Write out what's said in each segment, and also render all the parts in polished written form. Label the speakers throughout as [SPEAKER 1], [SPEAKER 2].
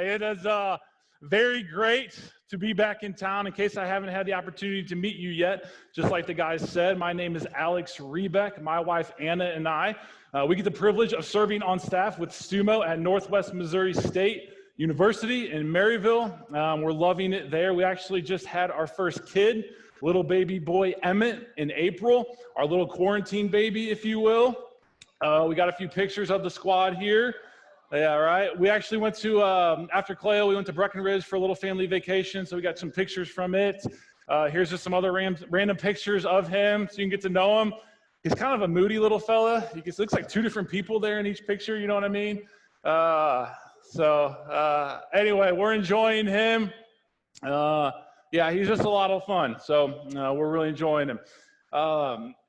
[SPEAKER 1] it is very great to be back in town. In case I haven't had the opportunity to meet you yet, just like the guys said, my name is Alex Hrebec. My wife Anna and I, we get the privilege of serving on staff with SUMO at Northwest Missouri State University in Maryville. We're loving it there. We actually just had our first kid, little baby boy Emmett, in April, our little quarantine baby, if you will. We got a few pictures of the squad here. Yeah, right. We actually went to, after Cleo, we went to Breckenridge for a little family vacation, so we got some pictures from it. Here's just some other random pictures of him, so you can get to know him. He's kind of a moody little fella. It looks like two different people there in each picture, you know what I mean? Anyway, we're enjoying him. Yeah, he's just a lot of fun, so we're really enjoying him.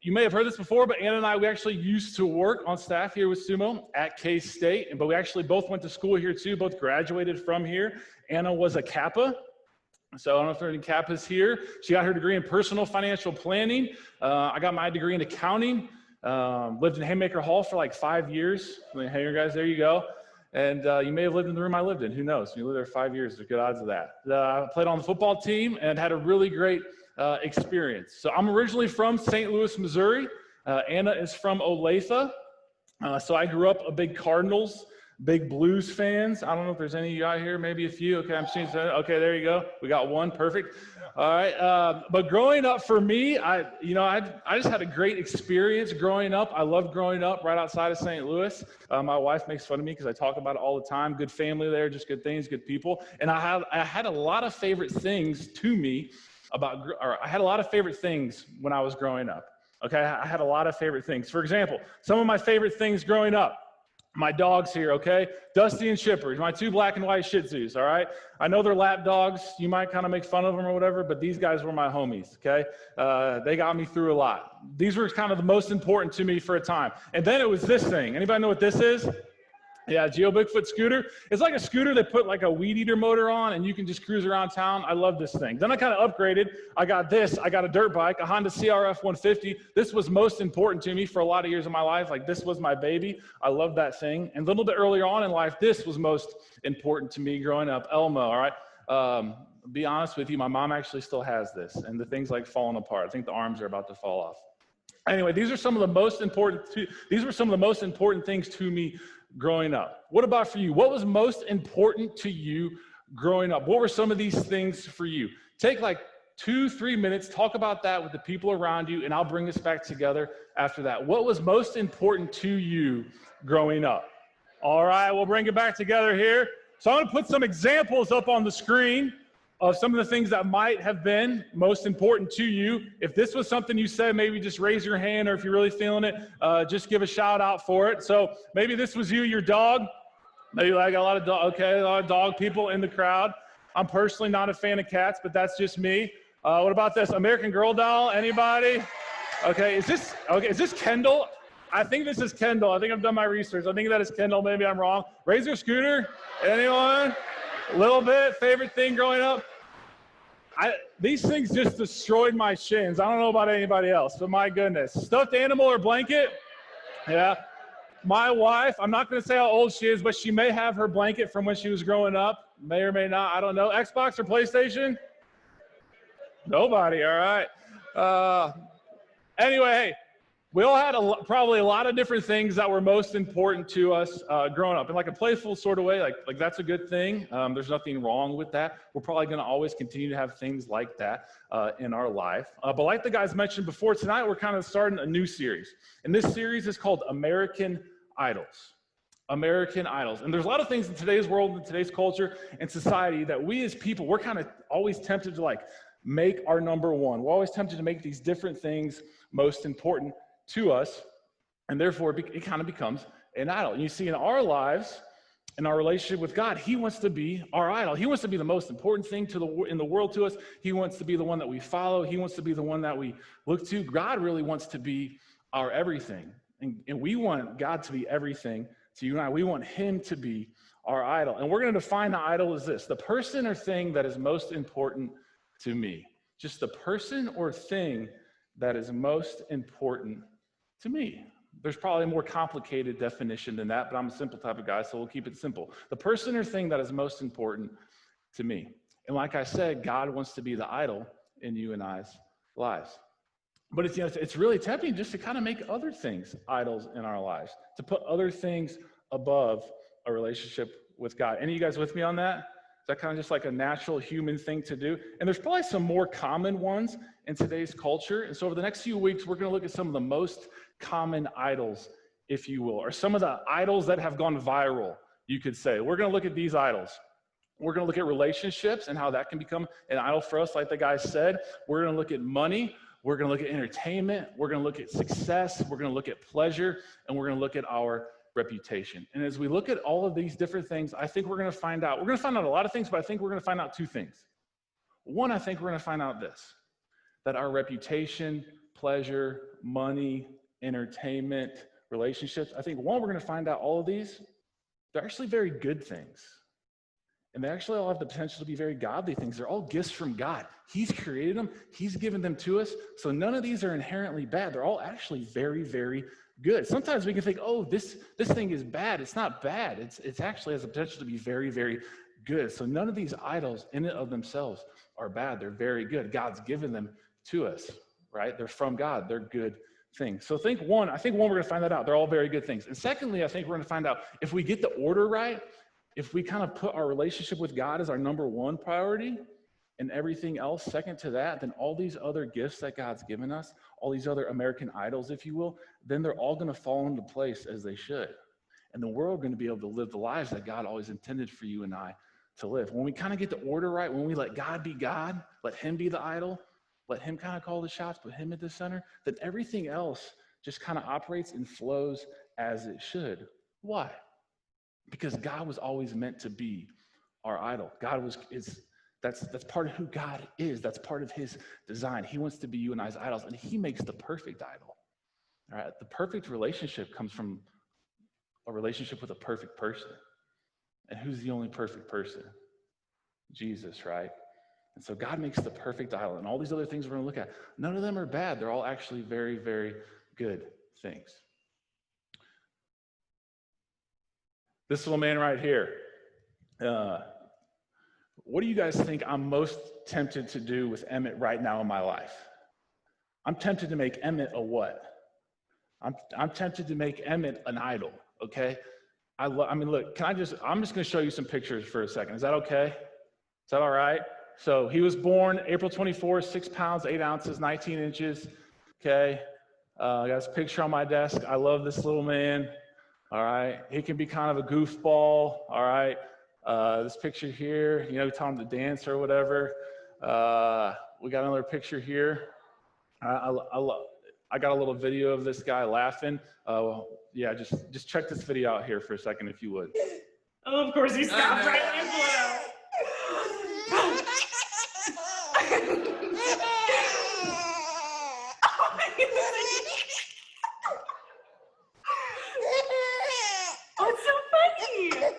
[SPEAKER 1] You may have heard this before, but Anna and I, we actually used to work on staff here with SUMO at K-State, but we actually both went to school here too, both graduated from here. Anna was a Kappa, so I don't know if there are any Kappas here. She got her degree in personal financial planning. I got my degree in accounting. Lived in Haymaker Hall for like 5 years. Hey, you guys, there you go. And you may have lived in the room I lived in. Who knows? You lived there 5 years. There's good odds of that. I played on the football team and had a really great experience. So I'm originally from St. Louis, Missouri. Anna is from Olathe. So I grew up a big Cardinals, big Blues fans. I don't know if there's any of you out here, maybe a few. Okay, I'm seeing some. Okay, there you go. We got one, perfect. All right, but growing up for me, I just had a great experience growing up. I loved growing up right outside of St. Louis. My wife makes fun of me because I talk about it all the time. Good family there, just good things, good people. And I had a lot of favorite things to me I had a lot of favorite things when I was growing up. Okay, I had a lot of favorite things. For example, some of my favorite things growing up, my dogs here, okay? Dusty and Chipper, my two black and white Shih Tzus, all right? I know they're lap dogs. You might kind of make fun of them or whatever, but these guys were my homies, okay? They got me through a lot. These were kind of the most important to me for a time. And then it was this thing. Anybody know what this is? Yeah, Geo Bigfoot scooter. It's like a scooter they put like a weed eater motor on and you can just cruise around town. I love this thing. Then I kind of upgraded. I got a dirt bike, a Honda CRF 150. This was most important to me for a lot of years of my life. Like this was my baby. I love that thing. And a little bit earlier on in life, this was most important to me growing up, Elmo, all right? Be honest with you, my mom actually still has this and the thing's like falling apart. I think the arms are about to fall off. Anyway, these were some of the most important things to me growing up. What about for you? What was most important to you growing up? What were some of these things for you? Take like 2-3 minutes, talk about that with the people around you, and I'll bring us back together after that. What was most important to you growing up? All right, we'll bring it back together here. So I'm going to put some examples up on the screen of some of the things that might have been most important to you. If this was something you said, maybe just raise your hand, or if you're really feeling it, just give a shout out for it. So maybe this was you, your dog. Maybe I got a lot of dog people in the crowd. I'm personally not a fan of cats, but that's just me. What about this? American Girl doll, anybody? Okay, is this Kendall? I think this is Kendall. I think I've done my research. I think that is Kendall, maybe I'm wrong. Razor scooter, anyone? A little bit, favorite thing growing up? These things just destroyed my shins. I don't know about anybody else, but my goodness. Stuffed animal or blanket? Yeah. My wife, I'm not going to say how old she is, but she may have her blanket from when she was growing up. May or may not, I don't know. Xbox or PlayStation? Nobody, all right. Anyway, hey. We all had probably a lot of different things that were most important to us growing up in like a playful sort of way, like that's a good thing. There's nothing wrong with that. We're probably going to always continue to have things like that in our life. But like the guys mentioned before, tonight we're kind of starting a new series. And this series is called American Idols. American Idols. And there's a lot of things in today's world, in today's culture and society that we as people, we're kind of always tempted to like make our number one. We're always tempted to make these different things most important to us, and therefore it kind of becomes an idol. And you see in our lives, in our relationship with God, he wants to be our idol. He wants to be the most important thing in the world to us. He wants to be the one that we follow. He wants to be the one that we look to. God really wants to be our everything. And we want God to be everything to you and I. We want him to be our idol. And we're going to define the idol as this: the person or thing that is most important to me. Just the person or thing that is most important to me. There's probably a more complicated definition than that, but I'm a simple type of guy, so we'll keep it simple. The person or thing that is most important to me. And like I said, God wants to be the idol in you and I's lives. But it's really tempting just to kind of make other things idols in our lives, to put other things above a relationship with God. Any of you guys with me on that? Is that kind of just like a natural human thing to do? And there's probably some more common ones in today's culture. And so over the next few weeks, we're going to look at some of the most common idols, if you will, or some of the idols that have gone viral, you could say. We're going to look at these idols. We're going to look at relationships and how that can become an idol for us, like the guy said. We're going to look at money. We're going to look at entertainment. We're going to look at success. We're going to look at pleasure. And we're going to look at our reputation. And as we look at all of these different things, I think we're going to find out a lot of things, but I think we're going to find out two things. One, I think we're going to find out this, that our reputation, pleasure, money, entertainment, relationships, I think one, we're going to find out all of these, they're actually very good things. And they actually all have the potential to be very godly things. They're all gifts from God. He's created them. He's given them to us. So none of these are inherently bad. They're all actually very, very good. Sometimes we can think, oh, this thing is bad. It's not bad. It's actually has the potential to be very, very good. So none of these idols in and of themselves are bad. They're very good. God's given them to us, right? They're from God. They're good things. So I think one, we're going to find that out. They're all very good things. And secondly, I think we're going to find out if we get the order right, if we kind of put our relationship with God as our number one priority and everything else second to that, then all these other gifts that God's given us, all these other American idols, if you will, then they're all going to fall into place as they should. And then we're all going to be able to live the lives that God always intended for you and I to live. When we kind of get the order right, when we let God be God, let him be the idol, let him kind of call the shots, put him at the center, then everything else just kind of operates and flows as it should. Why? Because God was always meant to be our idol. That's part of who God is. That's part of his design. He wants to be you and I's idols, and he makes the perfect idol. All right? The perfect relationship comes from a relationship with a perfect person. And who's the only perfect person? Jesus, right? And so God makes the perfect idol. And all these other things we're going to look at, none of them are bad. They're all actually very, very good things. This little man right here. What do you guys think I'm most tempted to do with Emmett right now in my life? I'm tempted to make Emmett a what? I'm tempted to make Emmett an idol, okay? Look, I'm just going to show you some pictures for a second. Is that okay? Is that all right? So he was born April 24, 6 pounds, 8 ounces, 19 inches, okay? I got this picture on my desk. I love this little man. All right, he can be kind of a goofball. All right, this picture here, we taught him to dance or whatever. We got another picture here. I got a little video of this guy laughing. Yeah, just check this video out here for a second, if you would.
[SPEAKER 2] Oh, of course, he stopped right when I pulled out. Oh, it's so funny.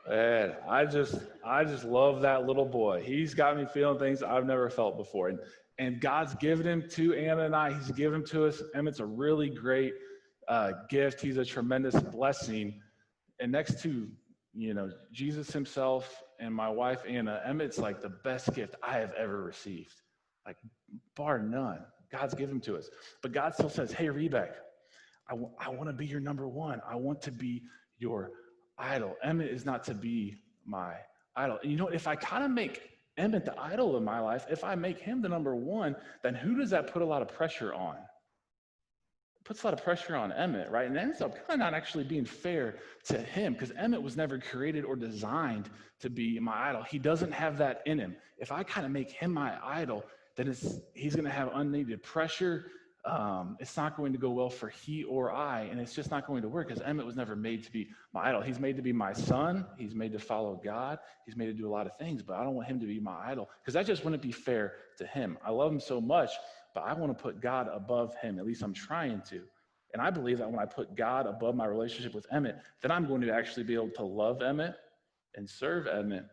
[SPEAKER 1] Man, I just love that little boy. He's got me feeling things I've never felt before. And God's given him to Anna and I. He's given him to us. Emmett's a really great gift. He's a tremendous blessing. And next to, Jesus himself and my wife, Anna, Emmett's like the best gift I have ever received. Like, bar none. God's given him to us. But God still says, hey, Hrebec, I want to be your number one. I want to be your idol. Emmett is not to be my idol. And if I kind of make Emmett the idol of my life, if I make him the number one, then who does that put a lot of pressure on? It puts a lot of pressure on Emmett, right? And it ends up kind of not actually being fair to him, because Emmett was never created or designed to be my idol. He doesn't have that in him. If I kind of make him my idol, then he's going to have unneeded pressure. It's not going to go well for he or I, and it's just not going to work, because Emmett was never made to be my idol. He's made to be my son. He's made to follow God. He's made to do a lot of things, but I don't want him to be my idol, because that just wouldn't be fair to him. I love him so much, but I want to put God above him. At least I'm trying to. And I believe that when I put God above my relationship with Emmett, then I'm going to actually be able to love Emmett and serve Emmett,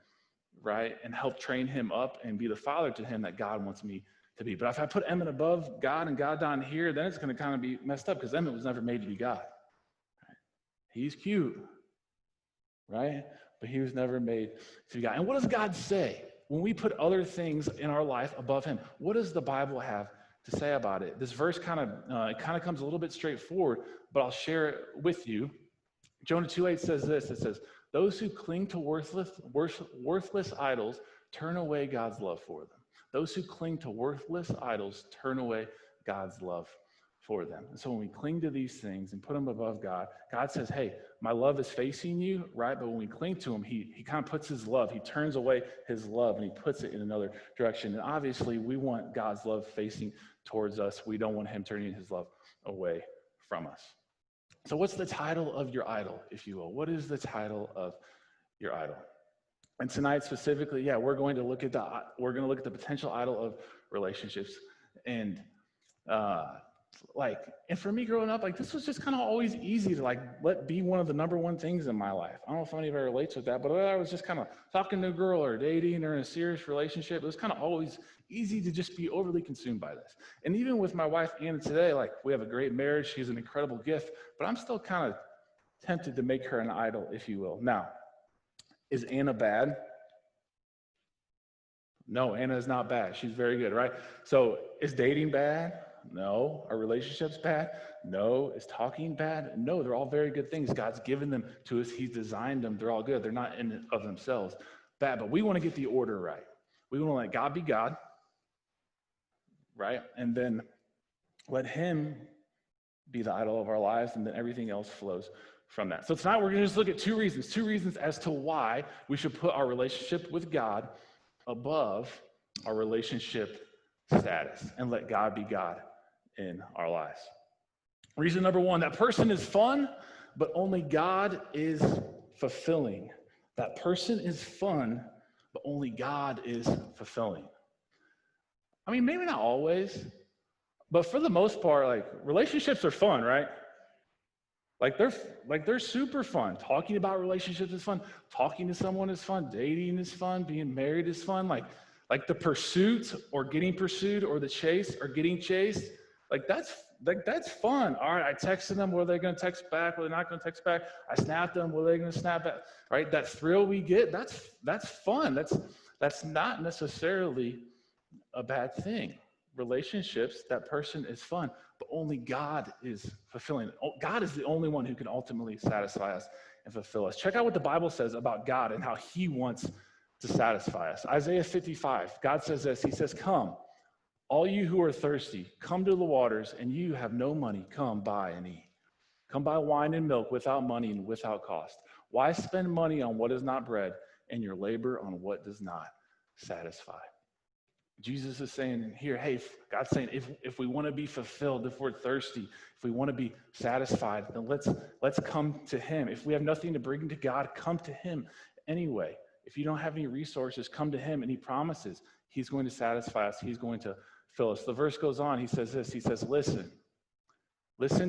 [SPEAKER 1] right? And help train him up and be the father to him that God wants me to be. But if I put Emmett above God and God down here, then it's going to kind of be messed up because Emmett was never made to be God. Right? He's cute, right? But he was never made to be God. And what does God say when we put other things in our life above him? What does the Bible have to say about it? This verse kind of comes a little bit straightforward, but I'll share it with you. Jonah 2:8 says this. It says, those who cling to worthless idols turn away God's love for them. Those who cling to worthless idols turn away God's love for them. And so when we cling to these things and put them above God, God says, hey, my love is facing you, right? But when we cling to him, he kind of puts his love, he turns away his love and he puts it in another direction. And obviously we want God's love facing towards us. We don't want him turning his love away from us. So what's the title of your idol, if you will? What is the title of your idol? And tonight specifically, we're going to look at the potential idol of relationships. And and for me growing up, this was just kind of always easy to let be one of the number one things in my life. I don't know if anybody relates with that, but I was just kind of talking to a girl or dating or in a serious relationship. It was kind of always easy to just be overly consumed by this. And even with my wife, Anna, today, we have a great marriage. She's an incredible gift, but I'm still kind of tempted to make her an idol, if you will. Now, is Anna bad? No, Anna is not bad. She's very good, right? So is dating bad? No. Are relationships bad? No. Is talking bad? No, they're all very good things. God's given them to us. He's designed them. They're all good. They're not in of themselves bad, but we want to get the order right. We want to let God be God, right? And then let him be the idol of our lives, and then everything else flows from that. So tonight we're going to just look at two reasons as to why we should put our relationship with God above our relationship status and let God be God in our lives. Reason number one, that person is fun, but only God is fulfilling. That person is fun, but only God is fulfilling. I mean, maybe not always, but for the most part, relationships are fun, right? They're super fun. Talking about relationships is fun. Talking to someone is fun. Dating is fun. Being married is fun. Like the pursuit or getting pursued or the chase or getting chased. That's fun. All right, I texted them. Were they going to text back? Were they not going to text back? I snapped them. Were they going to snap back? Right? That thrill we get. That's fun. That's not necessarily a bad thing. Relationships, that person is fun, but only God is fulfilling. God is the only one who can ultimately satisfy us and fulfill us. Check out what the Bible says about God and how he wants to satisfy us. Isaiah 55, God says this. He says, come, all you who are thirsty, come to the waters, and you have no money, come buy and eat. Come buy wine and milk without money and without cost. Why spend money on what is not bread and your labor on what does not satisfy? Jesus is saying here, hey, God's saying, if we want to be fulfilled, if we're thirsty, if we want to be satisfied, then let's come to him. If we have nothing to bring to God, come to him anyway. If you don't have any resources, come to him, and he promises he's going to satisfy us. He's going to fill us. The verse goes on. He says this. He says, listen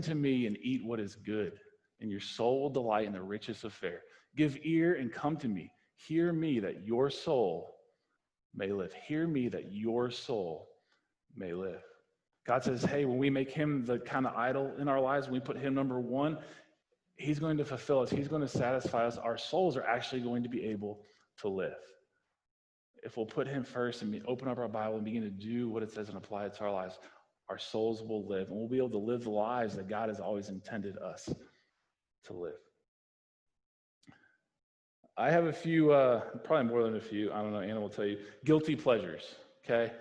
[SPEAKER 1] to me and eat what is good, and your soul will delight in the richest of fare. Give ear and come to me. Hear me that your soul may live. Hear me that your soul may live. God says, hey, when we make him the kind of idol in our lives, when we put him number one, he's going to fulfill us. He's going to satisfy us. Our souls are actually going to be able to live. If we'll put him first and open up our Bible and begin to do what it says and apply it to our lives, our souls will live, and we'll be able to live the lives that God has always intended us to live. I have a few, probably more than a few, I don't know, Anna will tell you, guilty pleasures, okay?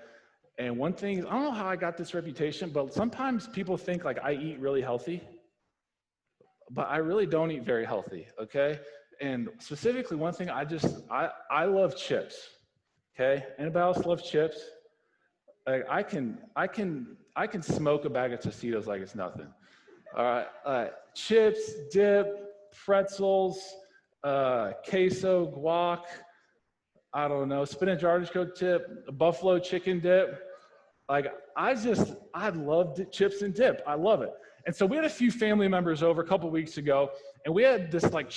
[SPEAKER 1] And one thing, I don't know how I got this reputation, but sometimes people think I eat really healthy, but I really don't eat very healthy, okay? And specifically, one thing I love chips, okay? Anybody else love chips? I can smoke a bag of Tostitos like it's nothing. All right, chips, dip, pretzels, queso, guac, I don't know, spinach artichoke dip, buffalo chicken dip. Like, I loved chips and dip. I love it. And so we had a few family members over a couple weeks ago, and we had this like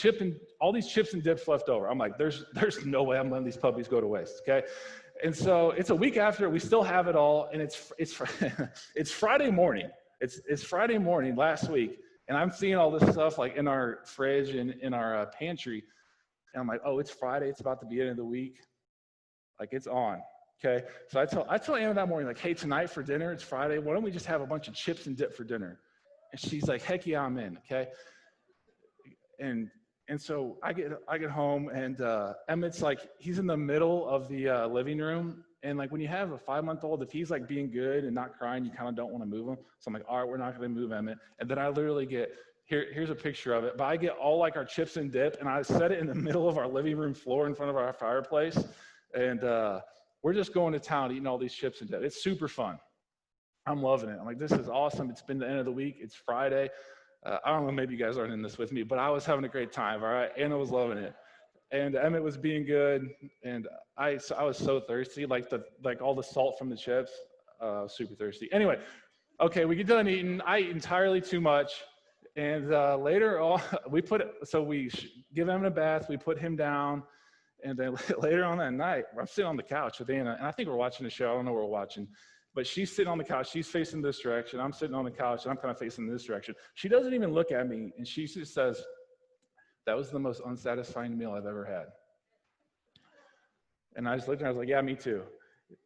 [SPEAKER 1] all these chips and dips left over. I'm like, there's no way I'm letting these puppies go to waste, okay? And so it's a week after, we still have it all, and it's it's Friday morning. It's Friday morning last week, and I'm seeing all this stuff like in our fridge and in our pantry, and I'm like, oh, it's Friday. It's about to be the end of the week. Like, it's on. Okay, so I tell Anna that morning, like, hey, tonight for dinner, it's Friday. Why don't we just have a bunch of chips and dip for dinner? And she's like, heck yeah, I'm in. Okay, and so I get home, and Emmett's like, he's in the middle of the living room, and like when you have a 5-month-old, if he's like being good and not crying, you kind of don't want to move him. So I'm like, all right, we're not going to move Emmett. And then I literally get here's a picture of it, but I get all like our chips and dip, and I set it in the middle of our living room floor in front of our fireplace, and we're just going to town eating all these chips and dip. It's super fun. I'm loving it. I'm like, this is awesome. It's been the end of the week. It's Friday. I don't know, maybe you guys aren't in this with me, but I was having a great time, all right? Anna was loving it. And Emmett was being good, and I was so thirsty, like all the salt from the chips, super thirsty. Anyway, okay, we get done eating. I eat entirely too much, and later on, we give Emmett a bath, we put him down, and then later on that night, I'm sitting on the couch with Anna, and I think we're watching a show. I don't know what we're watching. But she's sitting on the couch. She's facing this direction. I'm sitting on the couch, and I'm kind of facing this direction. She doesn't even look at me, and she just says, that was the most unsatisfying meal I've ever had. And I just looked at her. I was like, yeah, me too.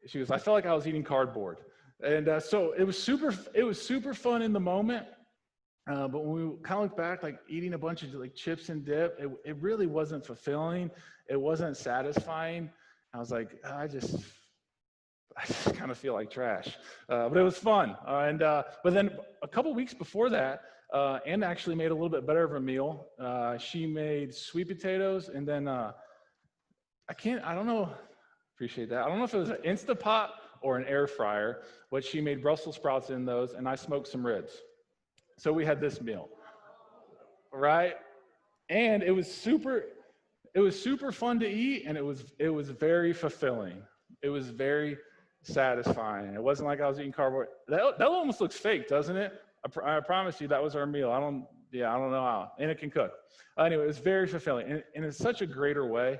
[SPEAKER 1] She goes, I felt like I was eating cardboard. And so it was super fun in the moment. But when we kind of look back, like eating a bunch of like chips and dip, it really wasn't fulfilling. It wasn't satisfying. I was like, I just kind of feel like trash. But it was fun. But then a couple weeks before that, Anna actually made a little bit better of a meal. She made sweet potatoes, and then I don't know, appreciate that. I don't know if it was an Instapot or an air fryer, but she made Brussels sprouts in those, and I smoked some ribs. So we had this meal, right? And it was super fun to eat, and it was very fulfilling. It was very satisfying. It wasn't like I was eating cardboard. That almost looks fake, doesn't it? I promise you that was our meal. I don't know how. And it can cook. Anyway, it was very fulfilling. And in such a greater way.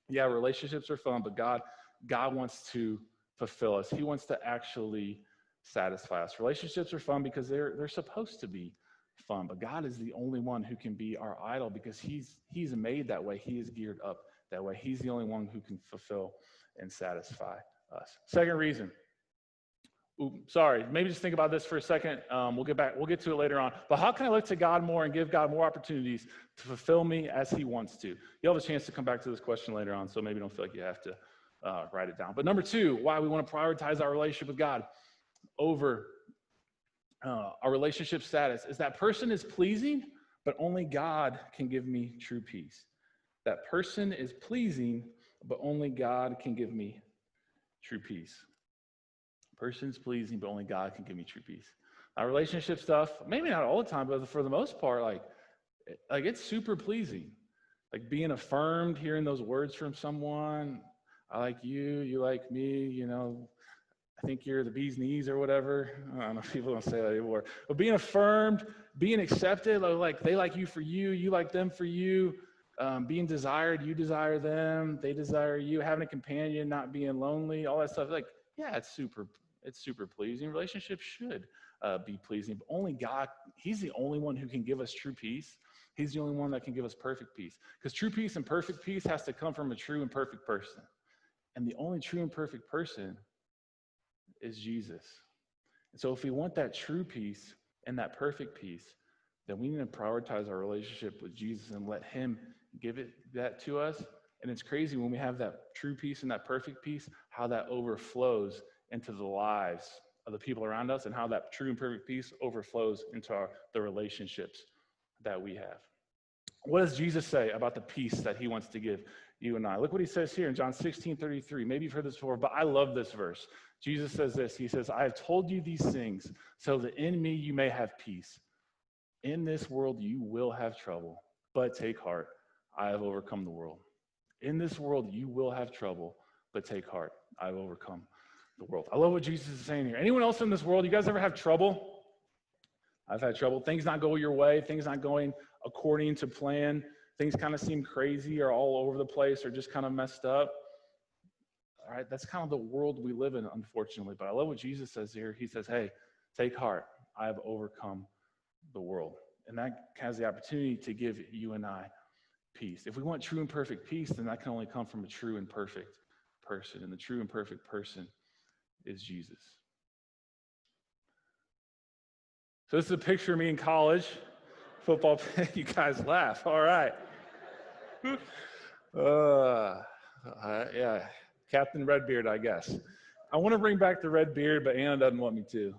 [SPEAKER 1] Yeah, relationships are fun, but God wants to fulfill us. He wants to actually satisfy us. Relationships are fun because they're supposed to be fun, but God is the only one who can be our idol because he's made that way. He is geared up that way. He's the only one who can fulfill and satisfy us. Second reason. Maybe just think about this for a second. We'll get to it later on. But how can I look to God more and give God more opportunities to fulfill me as he wants to? You'll have a chance to come back to this question later on, so maybe don't feel like you have to write it down. But number two, why we want to prioritize our relationship with God over our relationship status is that person is pleasing, but only God can give me true peace. That person is pleasing, but only God can give me true peace. Person's pleasing, but only God can give me true peace. Our relationship stuff, maybe not all the time, but for the most part, like it's super pleasing. Like being affirmed, hearing those words from someone. I like you, you like me, I think you're the bee's knees or whatever. I don't know if people don't say that anymore. But being affirmed, being accepted, like they like you for you, you like them for you. Being desired, you desire them, they desire you. Having a companion, not being lonely, all that stuff. Like, yeah, it's super pleasing. Relationships should be pleasing, but only God, he's the only one who can give us true peace. He's the only one that can give us perfect peace. Because true peace and perfect peace has to come from a true and perfect person. And the only true and perfect person is Jesus. And so if we want that true peace and that perfect peace, then we need to prioritize our relationship with Jesus and let him give that to us. And it's crazy when we have that true peace and that perfect peace, how that overflows into the lives of the people around us and how that true and perfect peace overflows into the relationships that we have. What does Jesus say about the peace that he wants to give you and I? Look what he says here in John 16:33. Maybe you've heard this before, but I love this verse. Jesus says this. He says, I have told you these things so that in me you may have peace. In this world you will have trouble, but take heart. I have overcome the world. In this world you will have trouble, but take heart. I have overcome the world. I love what Jesus is saying here. Anyone else in this world, you guys ever have trouble? I've had trouble. Things not go your way. Things not going according to plan. Things kind of seem crazy or all over the place or just kind of messed up. All right, that's kind of the world we live in, unfortunately. But I love what Jesus says here. He says, hey, take heart. I have overcome the world. And that has the opportunity to give you and I peace. If we want true and perfect peace, then that can only come from a true and perfect person. And the true and perfect person is Jesus. So this is a picture of me in college. Football, you guys laugh. All right. Yeah, Captain Redbeard, I guess. I want to bring back the red beard, but Anna doesn't want me to.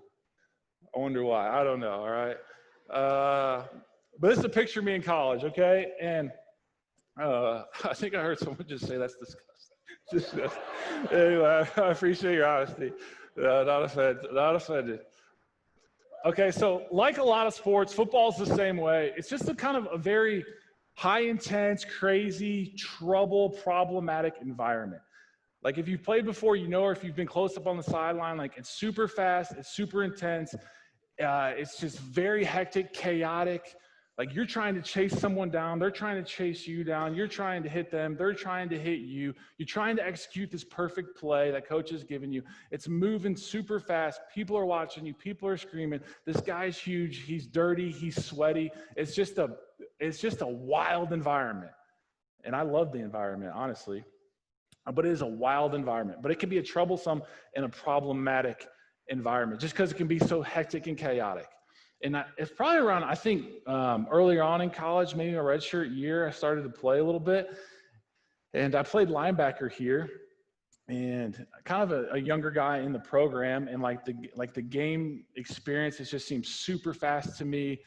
[SPEAKER 1] I wonder why. I don't know, all right? But this is a picture of me in college, okay? And I think I heard someone just say that's disgusting. Anyway, I appreciate your honesty. Not offended. Okay, so like a lot of sports, football's the same way. It's just a kind of a very high intense, crazy, trouble, problematic environment. Like if you've played before, you know, or if you've been close up on the sideline, like it's super fast, it's super intense. It's just very hectic, chaotic. Like you're trying to chase someone down, they're trying to chase you down, you're trying to hit them, they're trying to hit you. You're trying to execute this perfect play that coach has given you. It's moving super fast. People are watching you, people are screaming. This guy's huge, he's dirty, he's sweaty. It's just a wild environment. And I love the environment, honestly. But it is a wild environment. But it can be a troublesome and a problematic environment just because it can be so hectic and chaotic. And it's probably around, I think, earlier on in college, maybe a redshirt year, I started to play a little bit. And I played linebacker here, and kind of a younger guy in the program. And like the game experience, it just seems super fast to me.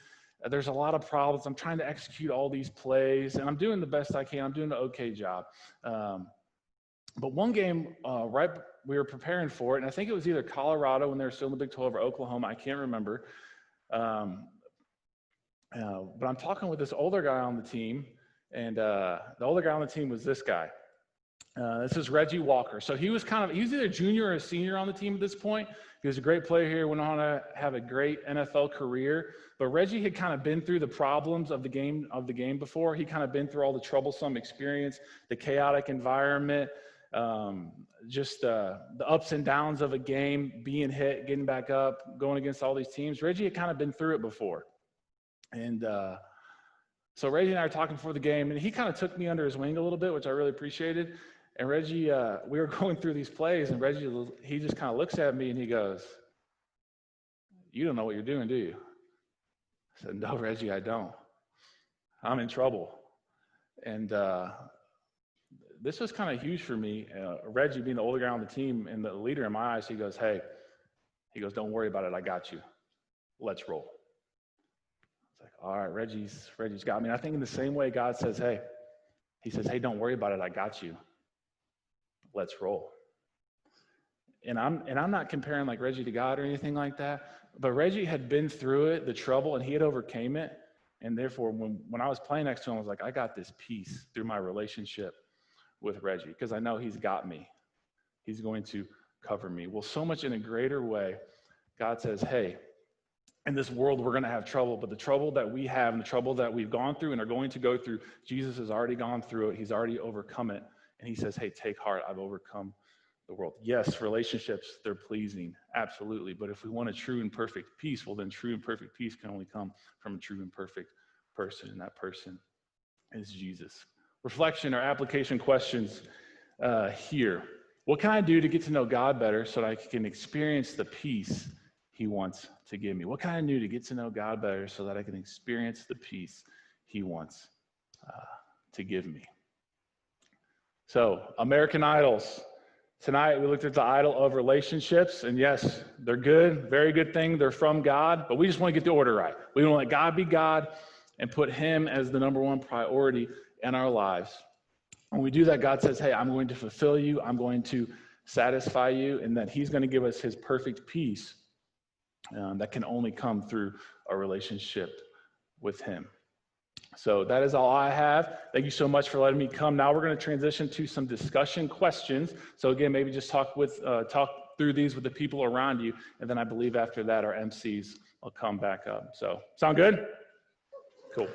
[SPEAKER 1] There's a lot of problems. I'm trying to execute all these plays, and I'm doing the best I can. I'm doing an okay job. But one game, we were preparing for it, and I think it was either Colorado when they were still in the Big 12 or Oklahoma. I can't remember. But I'm talking with this older guy on the team, and the older guy on the team was this guy. This is Reggie Walker. So he was either junior or a senior on the team at this point. He was a great player here, went on to have a great NFL career. But Reggie had kind of been through the problems of the game before. He kind of been through all the troublesome experience, the chaotic environment, just the ups and downs of a game, being hit, getting back up, going against all these teams. Reggie had kind of been through it before. And so Reggie and I were talking before the game, and he kind of took me under his wing a little bit, which I really appreciated. And Reggie, we were going through these plays, and Reggie, he just kind of looks at me and he goes, "You don't know what you're doing, do you?" I said, "No, Reggie, I don't. I'm in trouble." And this was kind of huge for me. Reggie being the older guy on the team and the leader in my eyes, he goes, "Don't worry about it. I got you. Let's roll." It's like, all right, Reggie's got me. And I think in the same way God says, hey, don't worry about it. I got you. Let's roll. And I'm not comparing like Reggie to God or anything like that, but Reggie had been through it, the trouble, and he had overcame it. And therefore, when I was playing next to him, I was like, I got this peace through my relationship with Reggie because I know he's got me. He's going to cover me. Well, so much in a greater way, God says, hey, in this world, we're going to have trouble, but the trouble that we have and the trouble that we've gone through and are going to go through, Jesus has already gone through it. He's already overcome it. And he says, hey, take heart. I've overcome the world. Yes, relationships, they're pleasing. Absolutely. But if we want a true and perfect peace, well, then true and perfect peace can only come from a true and perfect person. And that person is Jesus. Reflection or application questions here. What can I do to get to know God better so that I can experience the peace he wants to give me? What can I do to get to know God better so that I can experience the peace he wants to give me? So, American Idols. Tonight, we looked at the idol of relationships, and yes, they're good, very good thing. They're from God, but we just want to get the order right. We want to let God be God and put him as the number one priority in our lives. When we do that, God says, hey, I'm going to fulfill you. I'm going to satisfy you, and that he's going to give us his perfect peace that can only come through a relationship with him. So that is all I have. Thank you so much for letting me come. Now we're going to transition to some discussion questions. So again, maybe just talk through these with the people around you, and then I believe after that our MCs will come back up. So sound good? Cool.